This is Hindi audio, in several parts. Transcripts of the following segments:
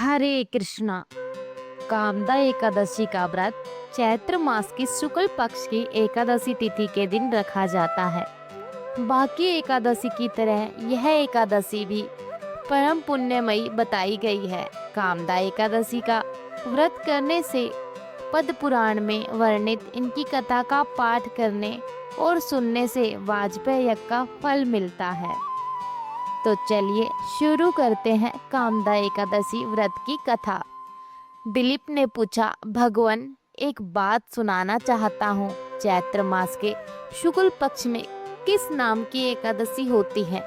हरे कृष्णा। कामदा एकादशी का व्रत चैत्र मास की शुक्ल पक्ष की एकादशी तिथि के दिन रखा जाता है। बाकी एकादशी की तरह यह एकादशी भी परम पुण्यमयी बताई गई है। कामदा एकादशी का व्रत करने से पद्म पुराण में वर्णित इनकी कथा का पाठ करने और सुनने से वाजपेय यज्ञ का फल मिलता है। तो चलिए शुरू करते हैं कामदा एकादशी व्रत की कथा। दिलीप ने पूछा, भगवान एक बात सुनाना चाहता हूँ। चैत्र मास के शुक्ल पक्ष में किस नाम की एकादशी होती है?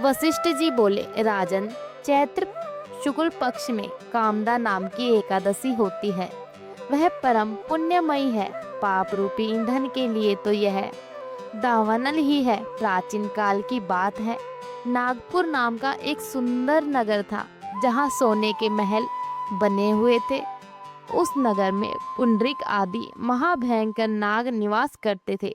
वशिष्ठ जी बोले, राजन, चैत्र शुक्ल पक्ष में कामदा नाम की एकादशी होती है। वह परम पुण्यमयी है। पाप रूपी ईंधन के लिए तो यह दावानल ही है। प्राचीन काल की बात है। नागपुर नाम का एक सुंदर नगर था जहाँ सोने के महल बने हुए थे। उस नगर में पुंडरीक आदि महाभयंकर नाग निवास करते थे।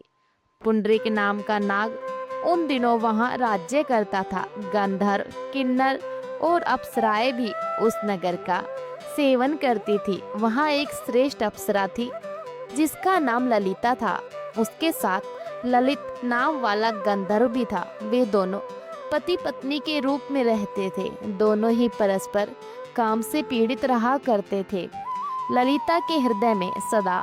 पुंडरीक नाम का नाग उन दिनों वहाँ राज्य करता था। गंधर्व, किन्नर और अप्सराएं भी उस नगर का सेवन करती थी। वहाँ एक श्रेष्ठ अप्सरा थी जिसका नाम ललिता था। उसके साथ ललित नाम वाला गंधर्व भी था। वे दोनों पति पत्नी के रूप में रहते थे। दोनों ही परस्पर काम से पीड़ित रहा करते थे। ललिता के हृदय में सदा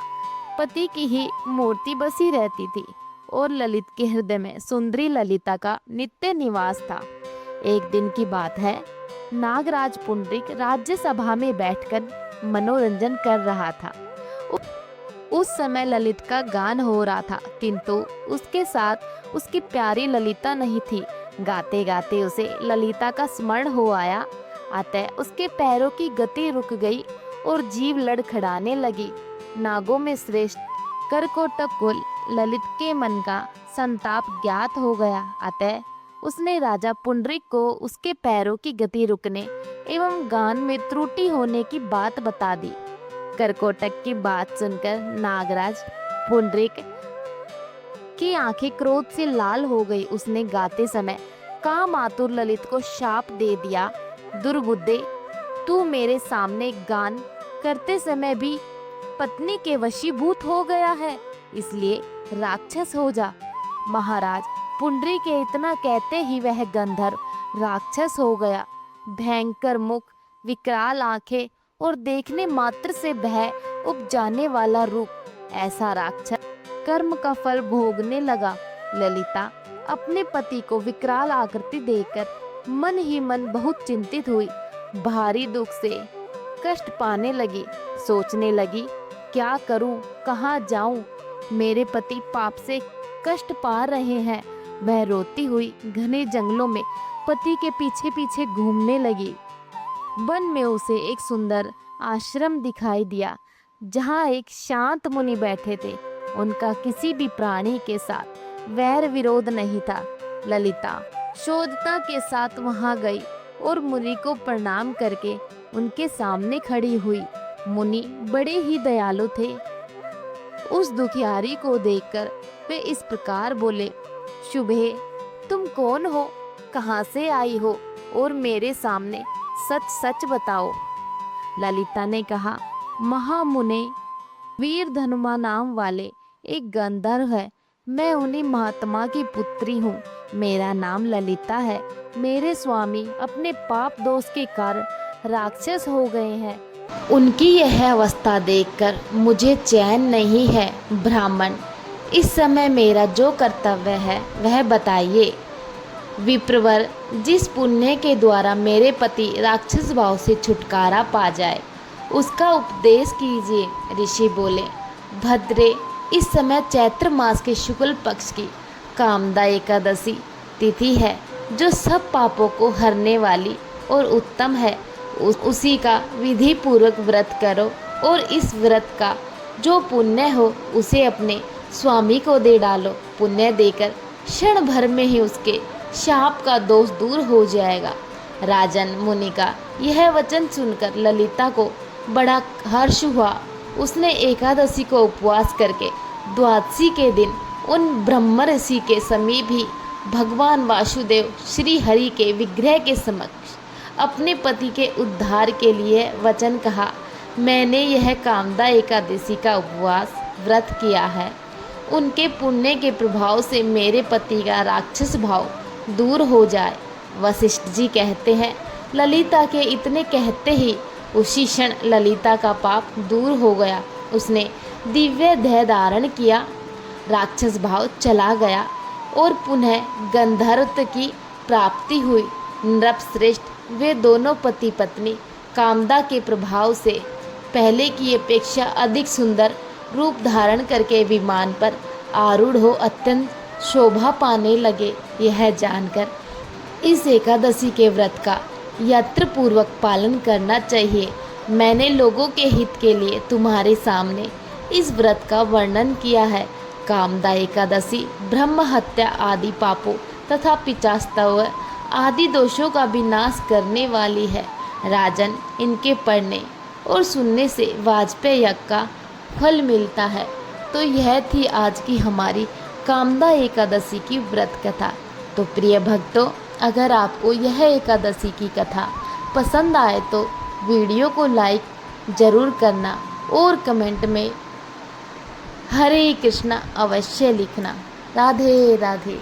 पति की ही मूर्ति बसी रहती थी और ललित के हृदय में सुंदरी ललिता का नित्य निवास था। एक दिन की बात है, नागराज पुंडरीक राज्य सभा में बैठकर मनोरंजन कर रहा था। उस समय ललित का गान हो रहा था, किंतु उसके साथ उसकी प्यारी ललिता नहीं थी। गाते गाते उसे ललिता का स्मरण हो आया। अतः उसके पैरों की गति रुक गई और जीभ लड़खड़ाने लगी। नागों में श्रेष्ठ करकोटक को ललित के मन का संताप ज्ञात हो गया। अतः उसने राजा पुंडरीक को उसके पैरों की गति रुकने एवं गान में त्रुटि होने की बात बता दी। करकोटक की बात सुनकर नागराज पुंडरीक की आंखें क्रोध से लाल हो गई। उसने गाते समय काम आतुर ललित को शाप दे दिया, दुर्बुद्धे, तू मेरे सामने गान करते समय भी पत्नी के वशीभूत हो गया है, इसलिए राक्षस हो जा। महाराज पुंडरीक के इतना कहते ही वह गंधर्व राक्षस हो गया। भयंकर मुख, विकराल आंखें और देखने मात्र से भय उपजाने वाला रूप, ऐसा राक्षस कर्म का फल भोगने लगा। ललिता अपने पति को विकराल आकृति देखकर मन ही मन बहुत चिंतित हुई। भारी दुख से कष्ट पाने लगी। सोचने लगी, क्या करूं, कहाँ जाऊं? मेरे पति पाप से कष्ट पा रहे हैं। वह रोती हुई घने जंगलों में पति के पीछे पीछे घूमने लगी। वन में उसे एक सुंदर आश्रम दिखाई दिया जहाँ एक शांत मुनि बैठे थे। उनका किसी भी प्राणी के साथ वैर विरोध नहीं था। ललिता शोधता के साथ वहां गई और मुनि को प्रणाम करके उनके सामने खड़ी हुई। मुनि बड़े ही दयालु थे। उस दुखियारी को देखकर वे इस प्रकार बोले, शुभे, तुम कौन हो, कहाँ से आई हो और मेरे सामने सच सच बताओ। ललिता ने कहा, महामुने, वीर धनुमा नाम वाले एक गंधर्व है। मैं उन्हीं महात्मा की पुत्री हूँ। मेरा नाम ललिता है। मेरे स्वामी अपने पाप दोष के कारण राक्षस हो गए हैं। उनकी यह अवस्था देखकर मुझे चैन नहीं है। ब्राह्मण, इस समय मेरा जो कर्तव्य है वह बताइए। विप्रवर, जिस पुण्य के द्वारा मेरे पति राक्षस भाव से छुटकारा पा जाए उसका उपदेश कीजिए। ऋषि बोले, भद्रे, इस समय चैत्र मास के शुक्ल पक्ष की कामदा एकादशी तिथि है, जो सब पापों को हरने वाली और उत्तम है। उसी का विधि पूर्वक व्रत करो और इस व्रत का जो पुण्य हो उसे अपने स्वामी को दे डालो। पुण्य देकर क्षण भर में ही उसके शाप का दोष दूर हो जाएगा। राजन मुनि का यह वचन सुनकर ललिता को बड़ा हर्ष हुआ। उसने एकादशी को उपवास करके द्वादशी के दिन उन ब्रह्म ऋषि के समीप ही भगवान वासुदेव श्री हरि के विग्रह के समक्ष अपने पति के उद्धार के लिए वचन कहा, मैंने यह कामदा एकादशी का उपवास व्रत किया है। उनके पुण्य के प्रभाव से मेरे पति का राक्षस भाव दूर हो जाए। वशिष्ठ जी कहते हैं, ललिता के इतने कहते ही उसी क्षण ललिता का पाप दूर हो गया। उसने दिव्य देह धारण किया, राक्षस भाव चला गया और पुनः गंधर्वत्व की प्राप्ति हुई। नृपश्रेष्ठ वे दोनों पति पत्नी कामदा के प्रभाव से पहले की अपेक्षा अधिक सुंदर रूप धारण करके विमान पर आरूढ़ हो अत्यंत शोभा पाने लगे। यह जानकर इस एकादशी के व्रत का यत्नपूर्वक पालन करना चाहिए। मैंने लोगों के हित के लिए तुम्हारे सामने इस व्रत का वर्णन किया है। कामदा एकादशी ब्रह्म हत्या आदि पापों तथा पिचास्तव आदि दोषों का विनाश करने वाली है। राजन, इनके पढ़ने और सुनने से वाजपेयी यज्ञ का फल मिलता है। तो यह थी आज की हमारी कामदा एकादशी की व्रत कथा। तो प्रिय भक्तों, अगर आपको यह एकादशी की कथा पसंद आए तो वीडियो को लाइक ज़रूर करना और कमेंट में हरे कृष्णा अवश्य लिखना। राधे राधे।